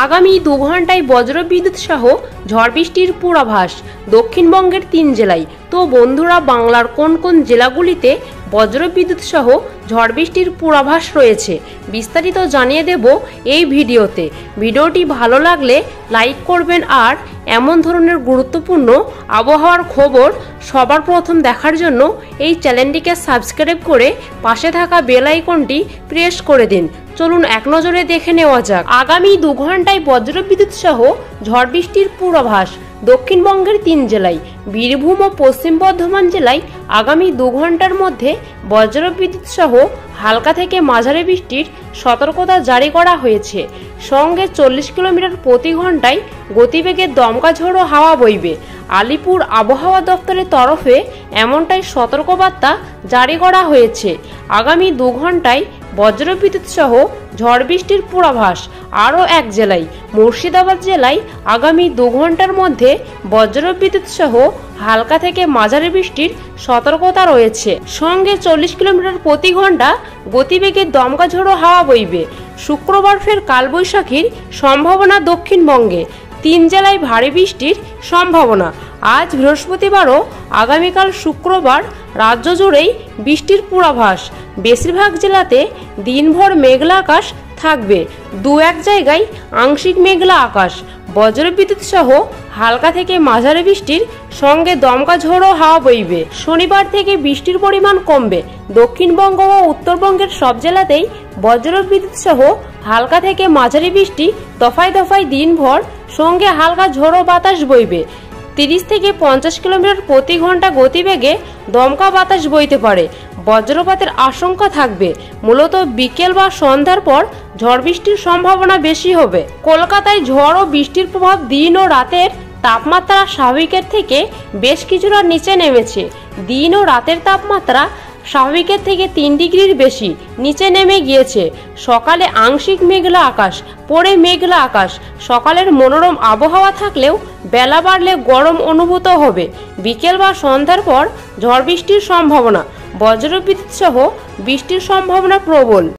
আগামী 2 ঘন্টায় বজ্রবিদ্যুৎ সহ ঝড় বৃষ্টির পূর্বাভাস দক্ষিণবঙ্গের 3 জেলায়। তো বন্ধুরা, বাংলার কোন কোন জেলাগুলিতে বজ্রবিদ্যুৎ সহ ঝড় বৃষ্টির পূর্বাভাস রয়েছে বিস্তারিত জানিয়ে দেব এই ভিডিওতে। ভিডিওটি ভালো লাগলে লাইক করবেন আর এমন ধরনের গুরুত্বপূর্ণ আবহাওয়ার খবর সবার প্রথম দেখার জন্য এই চ্যানেলটিকে সাবস্ক্রাইব করে পাশে থাকা বেল আইকনটি প্রেস করে দিন। চলুন এক নজরে দেখে নেওয়া যাক আগামী 2 ঘন্টায় বজ্রবিদ্যুৎ সহ ঝড় বৃষ্টির পূর্বাভাস দক্ষিণবঙ্গের 3 জেলায়। বীরভূম ও পশ্চিম বর্ধমান জেলায় আগামী 2 ঘন্টার মধ্যে বজ্রবিদ্যুৎ সহ হালকা থেকে মাঝারি বৃষ্টির সতর্কতা জারি করা হয়েছে। সঙ্গে 40 কিলোমিটার প্রতি ঘন্টায় গতিবেগে দমকা ঝোড়ো হাওয়া বইবে। আলিপুর আবহাওয়া দপ্তরের তরফে এমনটাই সতর্কবার্তা জারি করা হয়েছে। আগামী 2 ঘন্টায় বজ্রবিদ্যুৎ সহ ঝড় বৃষ্টির পূর্বাভাস আরও এক জেলায়। মুর্শিদাবাদ জেলায় আগামী 2 ঘন্টার মধ্যে বজ্রবিদ্যুৎ সহ হালকা থেকে মাঝারি বৃষ্টির সতর্কতা রয়েছে। সঙ্গে 40 কিলোমিটার প্রতি ঘন্টা গতিবেগে দমকা ঝোড়ো হাওয়া বইবে। শুক্রবার ফের কালবৈশাখীর সম্ভাবনা দক্ষিণবঙ্গে। 3 জেলায় ভারী বৃষ্টির সম্ভাবনা। আজ বৃহস্পতিবারও আগামীকাল শুক্রবার রাজ্য জুড়েই বৃষ্টির পূর্বাভাস। বেশিরভাগ জেলাতে দিনভর মেঘলা আকাশ থাকবে, 2-1 জায়গায় আংশিক মেঘলা আকাশ। বজ্রবিদ্যুৎ সহ হালকা থেকে মাঝারি বৃষ্টির সঙ্গে দমকা ঝোড়ো হাওয়া বইবে। শনিবার থেকে বৃষ্টির পরিমাণ কমবে। দক্ষিণবঙ্গ ও উত্তরবঙ্গের সব জেলাতেই বজ্রবিদ্যুৎ সহ হালকা থেকে মাঝারি বৃষ্টি, দফায় দফায় দিনভর সঙ্গে হালকা ঝোড়ো বাতাস বইবে। 30 থেকে 50 কিলোমিটার প্রতি ঘন্টা গতিবেগে দমকা বাতাস বইতে পারে। বজ্রপাতের আশঙ্কা থাকবে। মূলত বিকেল বা সন্ধ্যার পর ঝড় বৃষ্টির সম্ভাবনা বেশি হবে। কলকাতায় ঝড় ও বৃষ্টির প্রভাব দিন ও রাতের তাপমাত্রা স্বাভাবিকের থেকে বেশ কিছুটা নিচে নেমেছে। দিন ও রাতের তাপমাত্রা স্বাভাবিকের থেকে 3 ডিগ্রির বেশি নিচে নেমে গিয়েছে। সকালে আংশিক মেঘলা আকাশ, পরে মেঘলা আকাশ। সকালের মনোরম আবহাওয়া থাকলেও বেলা বাড়লে গরম অনুভূত হবে। বিকেল বা সন্ধ্যার পর ঝড় বৃষ্টির সম্ভাবনা। বজ্রবিদ্যুৎ সহ বৃষ্টির সম্ভাবনা প্রবল।